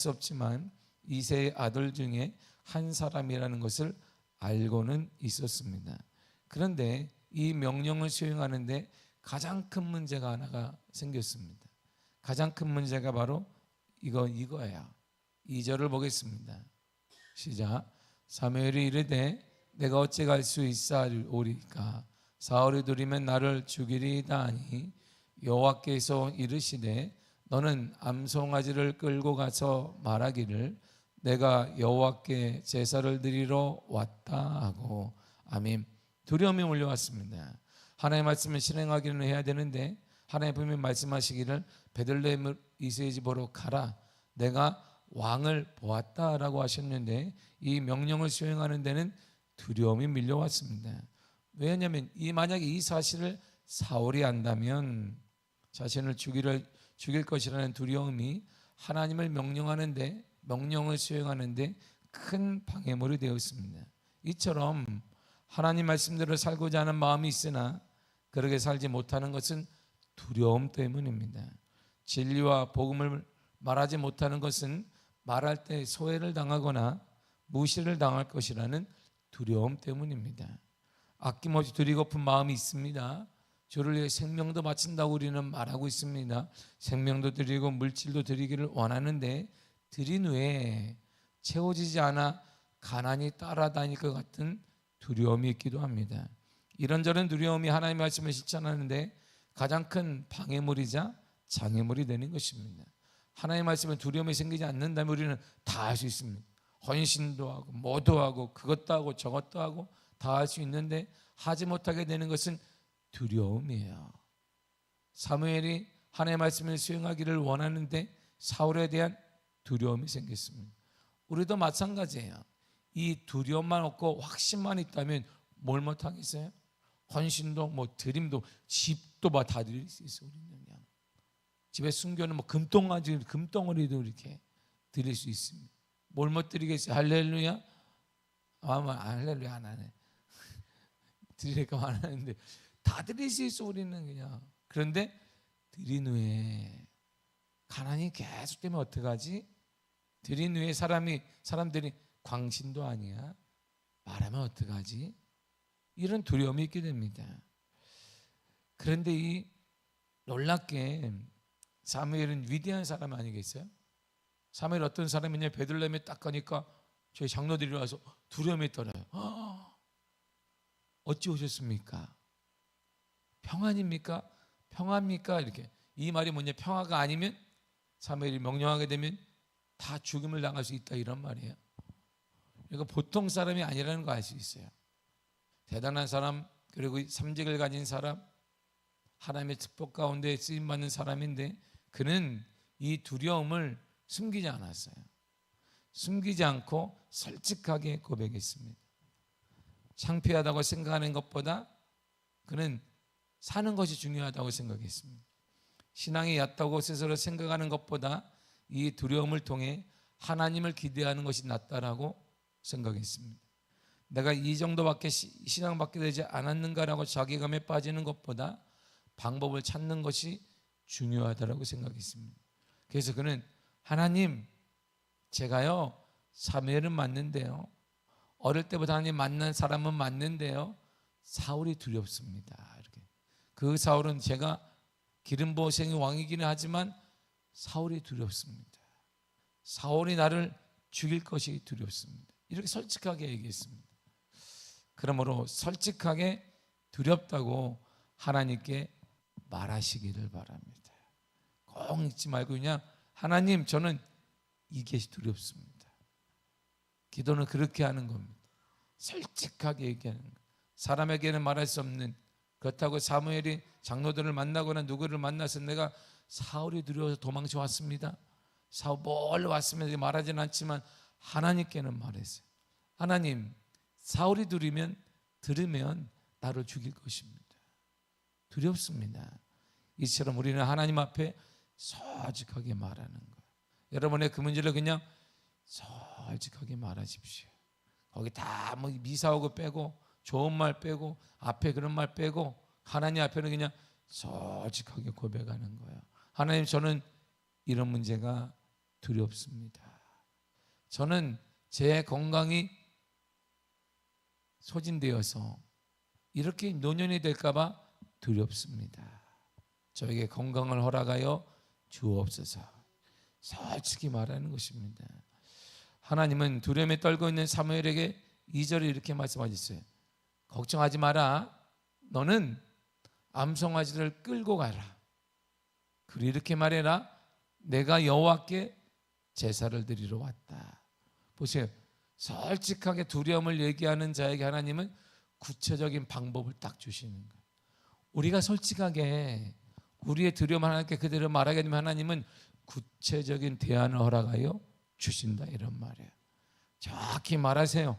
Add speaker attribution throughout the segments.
Speaker 1: 수 없지만 이새의 아들 중에 한 사람이라는 것을 알고는 있었습니다. 그런데 이 명령을 수행하는데 가장 큰 문제가 하나가 생겼습니다. 가장 큰 문제가 바로 이거예요. 2절을 보겠습니다. 시작. 사무엘이 이르되 내가 어찌 갈 수 있사오리까? 사울이 들으면 나를 죽이리이다 하니 여호와께서 이르시되 너는 암송아지를 끌고 가서 말하기를 내가 여호와께 제사를 드리러 왔다 하고. 아멘. 두려움이 몰려왔습니다. 하나님의 말씀을 실행하기는 해야 되는데 하나님 분명히 말씀하시기를 베들레헴 이새의 집으로 가라, 내가 왕을 보았다라고 하셨는데 이 명령을 수행하는 데는 두려움이 밀려왔습니다. 왜냐하면 만약에 이 사실을 사울이 안다면 자신을 죽일 것이라는 두려움이 하나님을 명령하는데, 명령을 수행하는데 큰 방해물이 되었습니다. 이처럼 하나님 말씀대로 살고자 하는 마음이 있으나 그렇게 살지 못하는 것은 두려움 때문입니다. 진리와 복음을 말하지 못하는 것은 말할 때 소외를 당하거나 무시를 당할 것이라는 두려움 때문입니다. 아낌없이 드리고픈 마음이 있습니다. 주를 위해 생명도 바친다고 우리는 말하고 있습니다. 생명도 드리고 물질도 드리기를 원하는데 드린 후에 채워지지 않아 가난이 따라다닐 것 같은 두려움이 있기도 합니다. 이런저런 두려움이 하나님의 말씀을 실천하는데 가장 큰 방해물이자 장애물이 되는 것입니다. 하나님의 말씀에 두려움이 생기지 않는다면 우리는 다 할 수 있습니다. 헌신도 하고 뭐도 하고 그것도 하고 저것도 하고 다 할 수 있는데 하지 못하게 되는 것은 두려움이에요. 사무엘이 하나님의 말씀을 수행하기를 원하는데 사울에 대한 두려움이 생겼습니다. 우리도 마찬가지예요. 이 두려움만 없고 확신만 있다면 뭘 못하겠어요? 헌신도 뭐 드림도 집도 다 드릴 수 있어요. 우리는 그냥 집에 숨겨놓은 뭐 금덩어리도 이렇게 드릴 수 있습니다. 뭘 못 드리겠어요? 할렐루야? 할렐루야 안 하네. 드리니까 안 하는데 다 드릴 수 있어 우리는 그냥. 그런데 드린 후에 가난이 계속되면 어떡하지? 드린 후에 사람들이 광신도 아니야, 말하면 어떡하지? 이런 두려움이 있게 됩니다. 그런데 이 놀랍게 사무엘은 위대한 사람 아니겠어요? 사무엘 어떤 사람이냐? 베들레헴에 딱 가니까 저희 장로들이 와서 두려움에 떨어요. 어찌 오셨습니까? 평안입니까? 평화입니까? 이렇게. 이 말이 뭐냐? 평화가 아니면 사무엘이 명령하게 되면 다 죽음을 당할 수 있다 이런 말이에요. 그러니까 보통 사람이 아니라는 거 알 수 있어요. 대단한 사람, 그리고 삼직을 가진 사람, 하나님의 축복 가운데 쓰임받는 사람인데 그는 이 두려움을 숨기지 않았어요. 숨기지 않고 솔직하게 고백했습니다. 창피하다고 생각하는 것보다 그는 사는 것이 중요하다고 생각했습니다. 신앙이 얕다고 스스로 생각하는 것보다 이 두려움을 통해 하나님을 기대하는 것이 낫다라고 생각했습니다. 내가 이 정도밖에 신앙받게 되지 않았는가라고 자괴감에 빠지는 것보다 방법을 찾는 것이 중요하다라고 생각했습니다. 그래서 그는 하나님, 제가요 사무엘은 맞는데요, 어릴 때부터 하나님 만난 사람은 맞는데요, 사울이 두렵습니다. 이렇게. 그 사울은 제가 기름 부으신 왕이기는 하지만 사울이 두렵습니다. 사울이 나를 죽일 것이 두렵습니다. 이렇게 솔직하게 얘기했습니다. 그러므로 솔직하게 두렵다고 하나님께 말하시기를 바랍니다. 꼭 잊지 말고 그냥 하나님, 저는 이게 두렵습니다. 기도는 그렇게 하는 겁니다. 솔직하게 얘기하는 것. 사람에게는 말할 수 없는, 그렇다고 사무엘이 장로들을 만나거나 누구를 만나서 내가 사울이 두려워서 도망쳐 왔습니다, 사울 뭘 왔으면 말하지는 않지만 하나님께는 말했어요. 하나님, 사울이 들으면 나를 죽일 것입니다. 두렵습니다. 이처럼 우리는 하나님 앞에 솔직하게 말하는 거예요. 여러분의 그 문제를 그냥 솔직하게 말하십시오. 거기 다 뭐 미사오고 빼고 좋은 말 빼고 앞에 그런 말 빼고 하나님 앞에는 그냥 솔직하게 고백하는 거예요. 하나님, 저는 이런 문제가 두렵습니다. 저는 제 건강이 소진되어서 이렇게 노년이 될까 봐 두렵습니다. 저에게 건강을 허락하여 주옵소서. 솔직히 말하는 것입니다. 하나님은 두려움에 떨고 있는 사무엘에게 2절에 이렇게 말씀하셨어요. 걱정하지 마라. 너는 암송아지를 끌고 가라. 그리고 이렇게 말해라. 내가 여호와께 제사를 드리러 왔다. 보세요. 솔직하게 두려움을 얘기하는 자에게 하나님은 구체적인 방법을 딱 주시는 거예요. 우리가 솔직하게 우리의 두려움 하나님께 그대로 말하게 되면 하나님은 구체적인 대안을 허락하여 주신다, 이런 말이에요. 정확히 말하세요.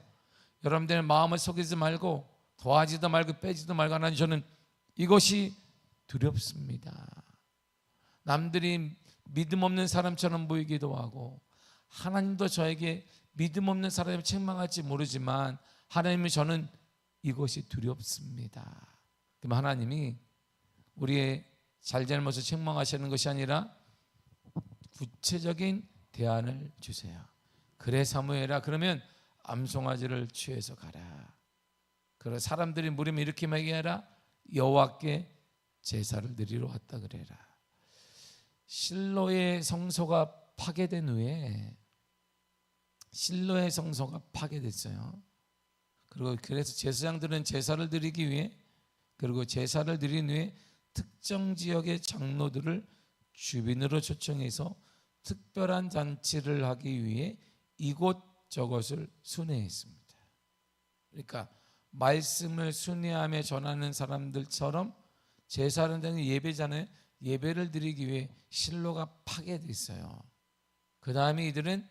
Speaker 1: 여러분들의 마음을 속이지 말고 더하지도 말고 빼지도 말고, 하나님 저는 이것이 두렵습니다. 남들이 믿음 없는 사람처럼 보이기도 하고 하나님도 저에게 믿음 없는 사람을 책망할지 모르지만 하나님이 저는 이것이 두렵습니다. 그럼 하나님이 우리의 잘잘못을 책망하시는 것이 아니라 구체적인 대안을 주세요. 그래 사무엘아, 그러면 암송아지를 취해서 가라. 그래 사람들이 물으면 이렇게 얘기하라. 여호와께 제사를 드리러 왔다 그래라. 실로의 성소가 파괴된 후에 실로의 성소가 파괴됐어요. 그리고 그래서 제사장들은 제사를 드리기 위해, 그리고 제사를 드린 후에 특정 지역의 장로들을 주민으로 초청해서 특별한 잔치를 하기 위해 이곳저곳을 순회했습니다. 그러니까 말씀을 순회하며 전하는 사람들처럼 제사를 드리는 예배잖아요. 예배를 드리기 위해 실로가 파괴됐어요. 그 다음에 이들은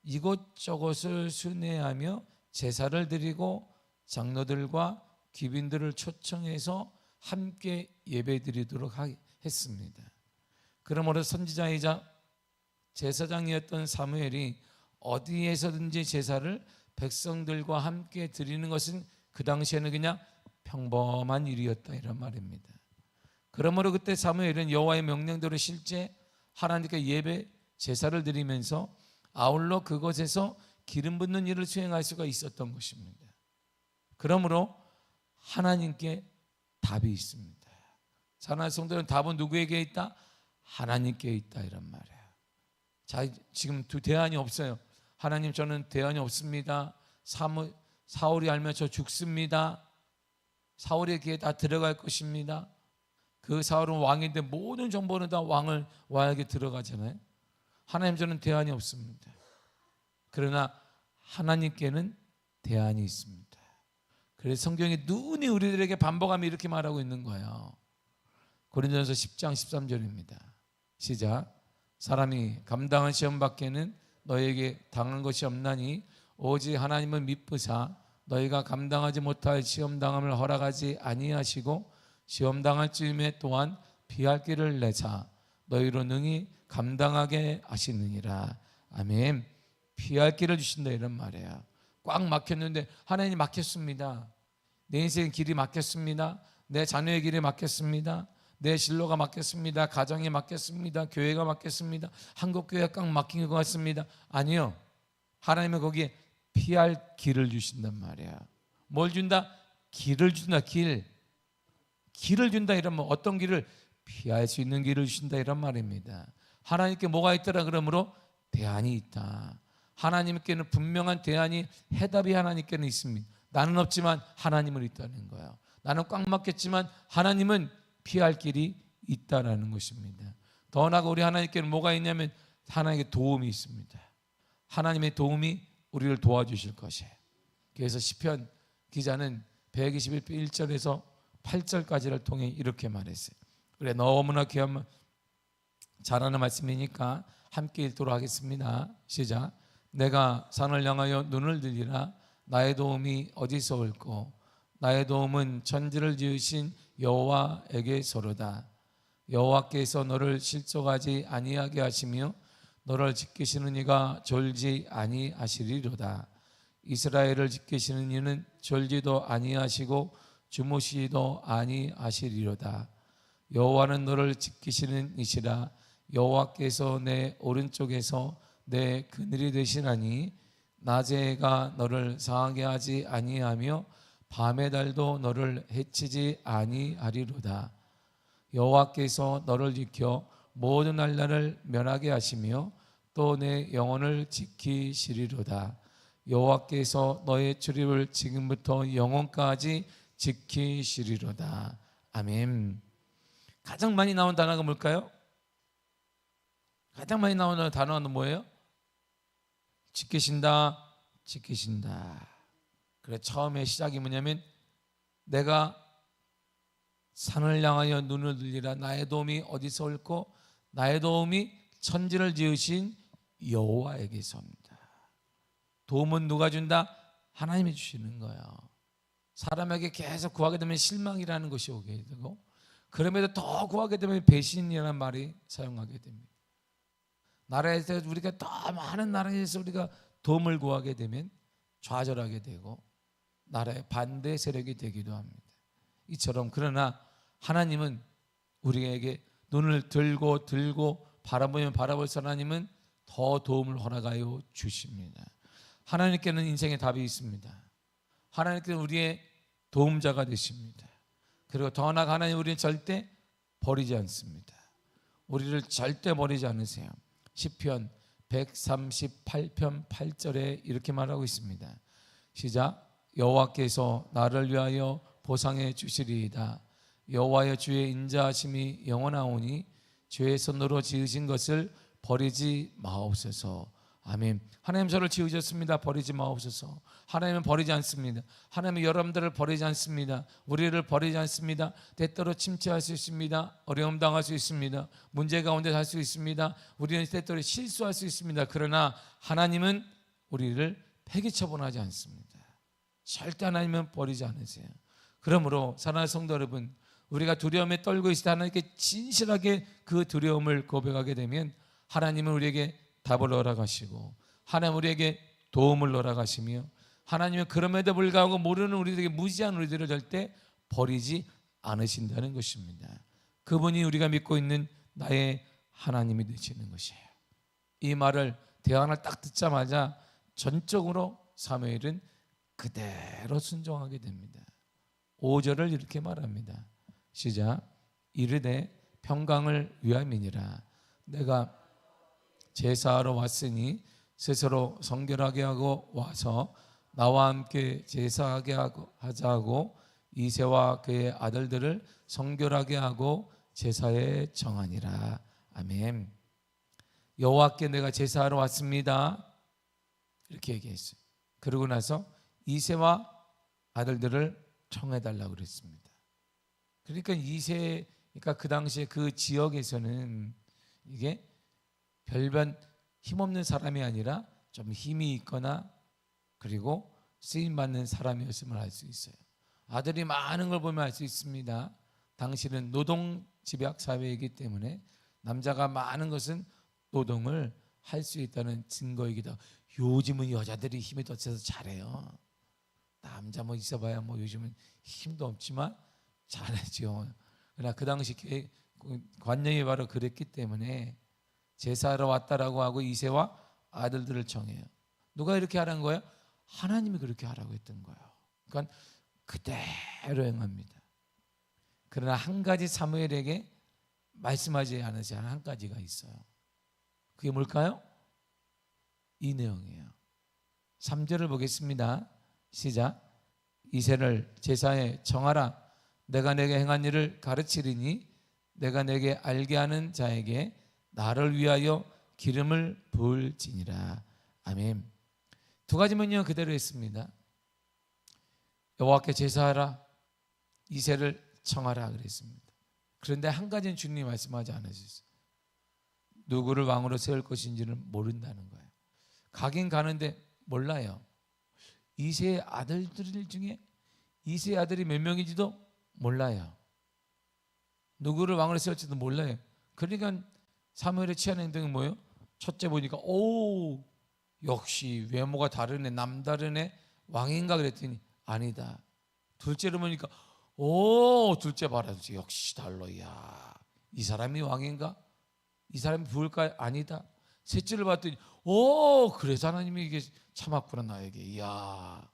Speaker 1: 이곳저곳을 순회하며 제사를 드리고 장로들과 귀빈들을 초청해서 함께 예배드리도록 했습니다. 그러므로 선지자이자 제사장이었던 사무엘이 어디에서든지 제사를 백성들과 함께 드리는 것은 그 당시에는 그냥 평범한 일이었다, 이런 말입니다. 그러므로 그때 사무엘은 여호와의 명령대로 실제 하나님께 예배 제사를 드리면서 아울러 그곳에서 기름 붓는 일을 수행할 수가 있었던 것입니다. 그러므로 하나님께 답이 있습니다. 사랑하는 성도는 답은 누구에게 있다? 하나님께 있다, 이런 말이에요. 자, 지금 두 대안이 없어요. 하나님 저는 대안이 없습니다. 사울이 알면 저 죽습니다. 사울에게 다 들어갈 것입니다. 그 사울은 왕인데 모든 정보는 다 왕에게 들어가잖아요. 하나님 저는 대안이 없습니다. 그러나 하나님께는 대안이 있습니다. 그래서 성경이 눈이 우리들에게 반복하며 이렇게 말하고 있는 거예요. 고린도전서 10장 13절입니다. 시작. 사람이 감당한 시험 밖에는 너에게 당한 것이 없나니 오직 하나님은 미쁘사 너희가 감당하지 못할 시험 당함을 허락하지 아니하시고 시험 당할 즈음에 또한 피할 길을 내사 너희로 능히 감당하게 하시느니라. 아멘. 피할 길을 주신다, 이런 말이에요. 꽉 막혔는데 하나님 막혔습니다. 내 인생의 길이 막혔습니다. 내 자녀의 길이 막혔습니다. 내 진로가 막혔습니다. 가정이 막혔습니다. 교회가 막혔습니다. 한국교회가 꽉 막힌 것 같습니다. 아니요. 하나님은 거기에 피할 길을 주신단 말이야. 뭘 준다? 길을 준다. 길을 준다 이러면 어떤 길을? 피할 수 있는 길을 주신다, 이런 말입니다. 하나님께 뭐가 있더라? 그러므로 대안이 있다. 하나님께는 분명한 대안이, 해답이 하나님께는 있습니다. 나는 없지만 하나님은 있다는 거예요. 나는 꽉 막혔지만 하나님은 피할 길이 있다라는 것입니다. 더 나아가 우리 하나님께는 뭐가 있냐면 하나님의 도움이 있습니다. 하나님의 도움이 우리를 도와주실 것이에요. 그래서 시편 기자는 121편 1절에서 8절까지를 통해 이렇게 말했어요. 그래, 너무나 귀한 잘하는 말씀이니까 함께 읽도록 하겠습니다. 시작. 내가 산을 향하여 눈을 들이라. 나의 도움이 어디서 올꼬? 나의 도움은 천지를 지으신 여호와에게서로다. 여호와께서 너를 실족하지 아니하게 하시며 너를 지키시는 이가 졸지 아니하시리로다. 이스라엘을 지키시는 이는 졸지도 아니하시고 주무시지도 아니하시리로다. 여호와는 너를 지키시는 이시라. 여호와께서 내 오른쪽에서 내 그늘이 되시나니 낮의 해가 너를 상하게 하지 아니하며 밤의 달도 너를 해치지 아니하리로다. 여호와께서 너를 지켜 모든 날라를 면하게 하시며 또 내 영혼을 지키시리로다. 여호와께서 너의 출입을 지금부터 영원까지 지키시리로다. 아멘. 가장 많이 나온 단어가 뭘까요? 가장 많이 나오는 단어는 뭐예요? 지키신다, 지키신다. 그래, 처음에 시작이 뭐냐면 내가 산을 향하여 눈을 들리라. 나의 도움이 어디서 올고 나의 도움이 천지를 지으신 여호와에게서입니다. 도움은 누가 준다? 하나님이 주시는 거예요. 사람에게 계속 구하게 되면 실망이라는 것이 오게 되고, 그럼에도 더 구하게 되면 배신이라는 말이 사용하게 됩니다. 나라에서 우리가 더 많은 나라에서 우리가 도움을 구하게 되면 좌절하게 되고 나라의 반대 세력이 되기도 합니다. 이처럼 그러나 하나님은 우리에게 눈을 들고 바라보면 바라볼수 하나님은 더 도움을 허락하여 주십니다. 하나님께는 인생의 답이 있습니다. 하나님께는 우리의 도움자가 되십니다. 그리고 더 나아가 하나님 우리는 절대 버리지 않습니다. 우리를 절대 버리지 않으세요. 시편 138편 8절에 이렇게 말하고 있습니다. 시작. 여호와께서 나를 위하여 보상해 주시리이다. 여호와여 주의 인자하심이 영원하오니 주의 손으로 지으신 것을 버리지 마옵소서. 아멘. 하나님 저를 지으셨습니다. 버리지 마옵소서. 하나님은 버리지 않습니다. 하나님은 여러분들을 버리지 않습니다. 우리를 버리지 않습니다. 때때로 침체할 수 있습니다. 어려움 당할 수 있습니다. 문제 가운데 살 수 있습니다. 우리는 때때로 실수할 수 있습니다. 그러나 하나님은 우리를 폐기 처분하지 않습니다. 절대 하나님은 버리지 않으세요. 그러므로 사랑하는 성도 여러분, 우리가 두려움에 떨고 있을 때 하나님께 진실하게 그 두려움을 고백하게 되면 하나님은 우리에게 답을 허락하시고 하나님 우리에게 도움을 허락하시며 하나님은 그럼에도 불구하고 모르는 우리들에게 무지한 우리들을 절대 버리지 않으신다는 것입니다. 그분이 우리가 믿고 있는 나의 하나님이 되시는 것이에요. 이 말을 대안을 딱 듣자마자 전적으로 사무엘은 그대로 순종하게 됩니다. 5절을 이렇게 말합니다. 시작. 이르되 평강을 위함이니라. 내가 제사하러 왔으니 스스로 성결하게 하고 와서 나와 함께 제사하게 하자고 이새와 그의 아들들을 성결하게 하고 제사에 정하니라. 아멘. 여호와께 내가 제사하러 왔습니다. 이렇게 얘기했어요. 그러고 나서 이새와 아들들을 청해달라고 그랬습니다. 그러니까 그러니까 그 당시에 그 지역에서는 이게 별반 힘없는 사람이 아니라 좀 힘이 있거나 그리고 쓰임받는 사람이었음을 알 수 있어요. 아들이 많은 걸 보면 알 수 있습니다. 당시는 노동 집약 사회이기 때문에 남자가 많은 것은 노동을 할 수 있다는 증거이기도 하고, 요즘은 여자들이 힘이 더 세서 잘해요. 남자 뭐 있어봐야 뭐 요즘은 힘도 없지만 잘하죠. 그러나 그 당시 관념이 바로 그랬기 때문에 제사하러 왔다라고 하고 이새와 아들들을 정해요. 누가 이렇게 하라는 거예요? 하나님이 그렇게 하라고 했던 거예요. 그러니까 그대로 행합니다. 그러나 한 가지 사무엘에게 말씀하지 않으신 한 가지가 있어요. 그게 뭘까요? 이 내용이에요. 3절을 보겠습니다. 시작. 이새를 제사에 정하라. 내가 내게 행한 일을 가르치리니 내가 내게 알게 하는 자에게 나를 위하여 기름을 부을지니라. 아멘. 두 가지면요 그대로 했습니다. 여호와께 제사하라, 이새를 청하라 그랬습니다. 그런데 한 가지는 주님이 말씀하지 않으셨어요. 누구를 왕으로 세울 것인지는 모른다는 거예요. 가긴 가는데 몰라요. 이새의 아들들 중에 이새의 아들이 몇 명인지도 몰라요. 누구를 왕으로 세울지도 몰라요. 그러니까 사무엘의 취한 행동이 뭐예요? 첫째 보니까 오 역시 외모가 다르네, 남다르네, 왕인가 그랬더니 아니다. 둘째로 보니까 오 둘째 봐라, 역시 달라. 야, 이 사람이 왕인가? 이 사람이 부을까? 아니다. 셋째를 봤더니 오, 그래서 하나님이 이게 참았구나 나에게. 이야,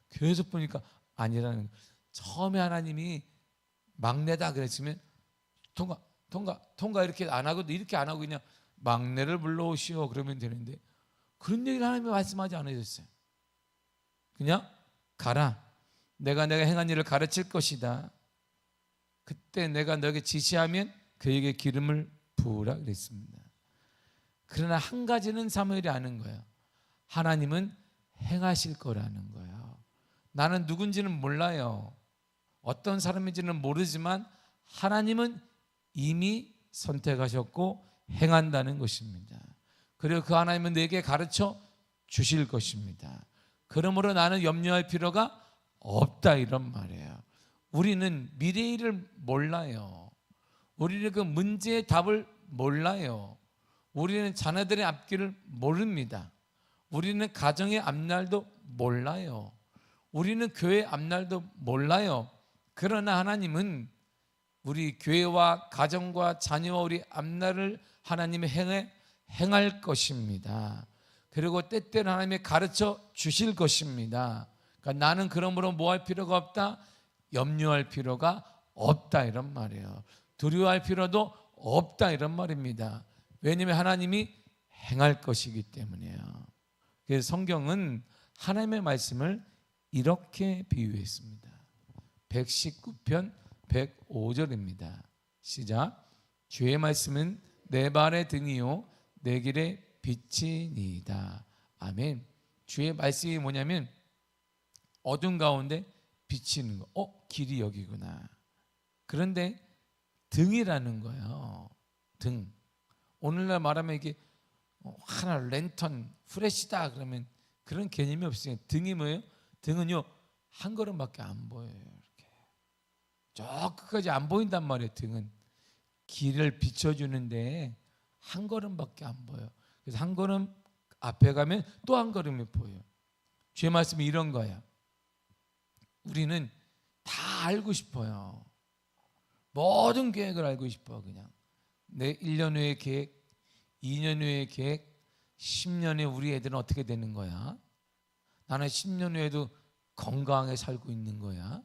Speaker 1: 계속 보니까 아니라는. 처음에 하나님이 막내다 그랬으면 통과 이렇게 안 하고 이렇게 안 하고 그냥 막내를 불러오시오 그러면 되는데, 그런 얘기를 하나님이 말씀하지 않으셨어요. 그냥 가라, 내가 행한 일을 가르칠 것이다. 그때 내가 너에게 지시하면 그에게 기름을 부으라 그랬습니다. 그러나 한 가지는 사무엘이 아는 거예요. 하나님은 행하실 거라는 거예요. 나는 누군지는 몰라요. 어떤 사람인지는 모르지만 하나님은 이미 선택하셨고 행한다는 것입니다. 그리고 그 하나님은 내게 가르쳐 주실 것입니다. 그러므로 나는 염려할 필요가 없다, 이런 말이에요. 우리는 미래의 일을 몰라요. 우리는 그 문제의 답을 몰라요. 우리는 자녀들의 앞길을 모릅니다. 우리는 가정의 앞날도 몰라요. 우리는 교회의 앞날도 몰라요. 그러나 하나님은 우리 교회와 가정과 자녀와 우리 앞날을 하나님이 행할 것입니다. 그리고 때때로 하나님이 가르쳐 주실 것입니다. 그러니까 나는 그러므로 뭐 할 필요가 없다? 염려할 필요가 없다, 이런 말이에요. 두려워할 필요도 없다, 이런 말입니다. 왜냐하면 하나님이 행할 것이기 때문이에요. 그래서 성경은 하나님의 말씀을 이렇게 비유했습니다. 119편 105절입니다. 시작. 주의 말씀은 내 발의 등이요 내 길의 빛이니이다. 아멘. 주의 말씀이 뭐냐면 어둠 가운데 비치는 거. 길이 여기구나. 그런데 등이라는 거예요. 등. 오늘날 말하면 이게 하나 랜턴 프레시다 그러면 그런 개념이 없어요. 등이 뭐예요? 등은요 한 걸음밖에 안 보여요. 이렇게 저 끝까지 안 보인단 말이에요. 등은 길을 비춰주는데 한 걸음밖에 안 보여. 그래서 한 걸음 앞에 가면 또 한 걸음이 보여요. 주의 말씀이 이런 거야. 우리는 다 알고 싶어요. 모든 계획을 알고 싶어. 그냥 내 1년 후의 계획, 2년 후의 계획, 10년 후에 우리 애들은 어떻게 되는 거야? 나는 10년 후에도 건강하게 살고 있는 거야?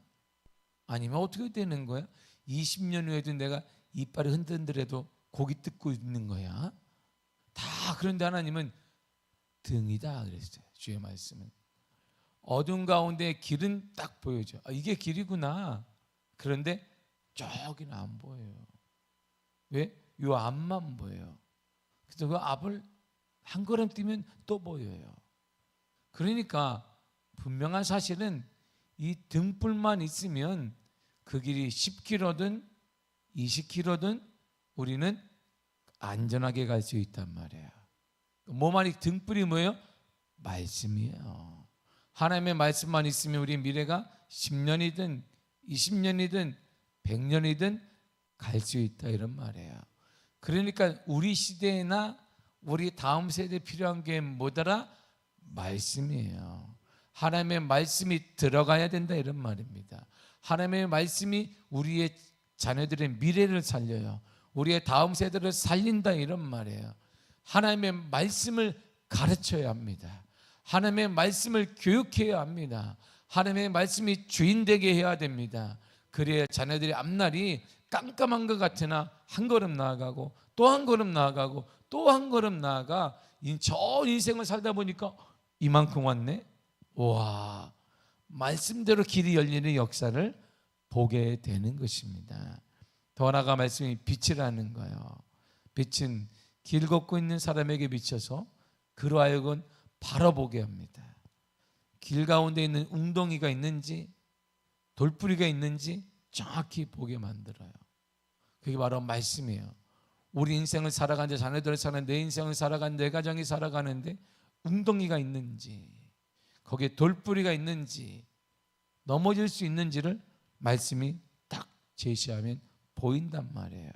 Speaker 1: 아니면 어떻게 되는 거야? 20년 후에도 내가 이빨이 흔들흔들해도 고기 뜯고 있는 거야? 다. 그런데 하나님은 등이다 그랬어요. 주의 말씀은 어둠 가운데 길은 딱 보여져. 이게 길이구나. 그런데 저기는 안 보여요. 왜? 요 앞만 보여요. 그래서 그 앞을 한 걸음 뛰면 또 보여요. 그러니까 분명한 사실은 이 등불만 있으면 그 길이 10km든 20km든 우리는 안전하게 갈 수 있단 말이에요. 뭐만이 등불이 뭐예요? 말씀이에요. 하나님의 말씀만 있으면 우리 미래가 10년이든 20년이든 100년이든 갈 수 있다, 이런 말이에요. 그러니까 우리 시대나 우리 다음 세대에 필요한 게 뭐더라? 말씀이에요. 하나님의 말씀이 들어가야 된다, 이런 말입니다. 하나님의 말씀이 우리의 자녀들의 미래를 살려요. 우리의 다음 세대를 살린다, 이런 말이에요. 하나님의 말씀을 가르쳐야 합니다. 하나님의 말씀을 교육해야 합니다. 하나님의 말씀이 주인 되게 해야 됩니다. 그래야 자녀들의 앞날이 깜깜한 것 같으나 한 걸음 나아가고 또 한 걸음 나아가고 또 한 걸음 나아가 저 인생을 살다 보니까 이만큼 왔네. 와, 말씀대로 길이 열리는 역사를 보게 되는 것입니다. 더 나아가 말씀이 빛이라는 거예요. 빛은 길 걷고 있는 사람에게 비춰서 그로 하여금 바라보게 합니다. 길 가운데 있는 웅덩이가 있는지 돌뿌리가 있는지 정확히 보게 만들어요. 그게 바로 말씀이에요. 우리 인생을 살아가는 자녀들을 사는 내 인생을 살아가는 내 가정이 살아가는데 웅덩이가 있는지 거기에 돌뿌리가 있는지 넘어질 수 있는지를 말씀이 딱 제시하면 보인단 말이에요.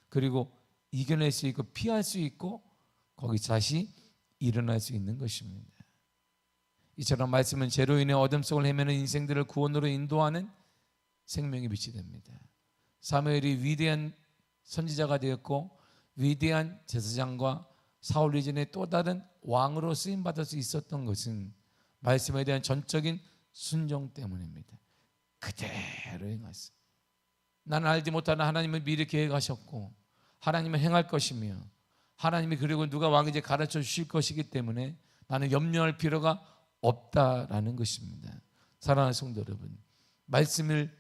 Speaker 1: 그리고 이겨낼 수 있고 피할 수 있고 거기서 다시 일어날 수 있는 것입니다. 이처럼 말씀은 죄로 인해 어둠 속을 헤매는 인생들을 구원으로 인도하는 생명의 빛이 됩니다. 사무엘이 위대한 선지자가 되었고 위대한 제사장과 사울 이전에 또 다른 왕으로 쓰임 받을 수 있었던 것은 말씀에 대한 전적인 순종 때문입니다. 그대로 행하세요. 나는 알지 못하는 하나님은 미리 계획하셨고 하나님은 행할 것이며 하나님이 그리고 누가 왕인지 가르쳐 주실 것이기 때문에 나는 염려할 필요가 없다라는 것입니다. 사랑하는 성도 여러분, 말씀을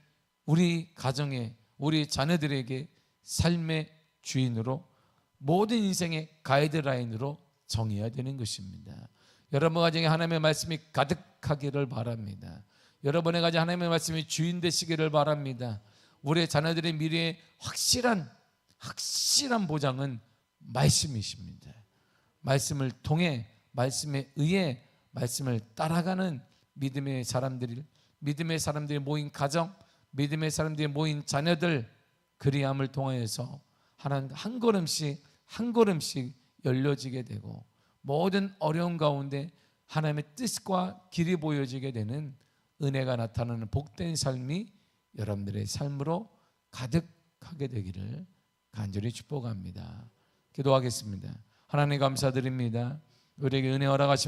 Speaker 1: 우리 가정에, 우리 자녀들에게 삶의 주인으로, 모든 인생의 가이드라인으로 정해야 되는 것입니다. 여러분 가정에 하나님의 말씀이 가득하기를 바랍니다. 여러분의 가정에 하나님의 말씀이 주인 되시기를 바랍니다. 우리 자녀들의 미래에 확실한 보장은 말씀이십니다. 말씀을 통해, 말씀에 의해 말씀을 따라가는 믿음의 사람들이 모인 가정, 믿음의 사람들이 모인 자녀들, 그리함을 통하여서 하나님 한 걸음씩 열려지게 되고 모든 어려움 가운데 하나님의 뜻과 길이 보여지게 되는 은혜가 나타나는 복된 삶이 여러분들의 삶으로 가득하게 되기를 간절히 축복합니다. 기도하겠습니다. 하나님 감사드립니다. 우리에게 은혜 허락하심을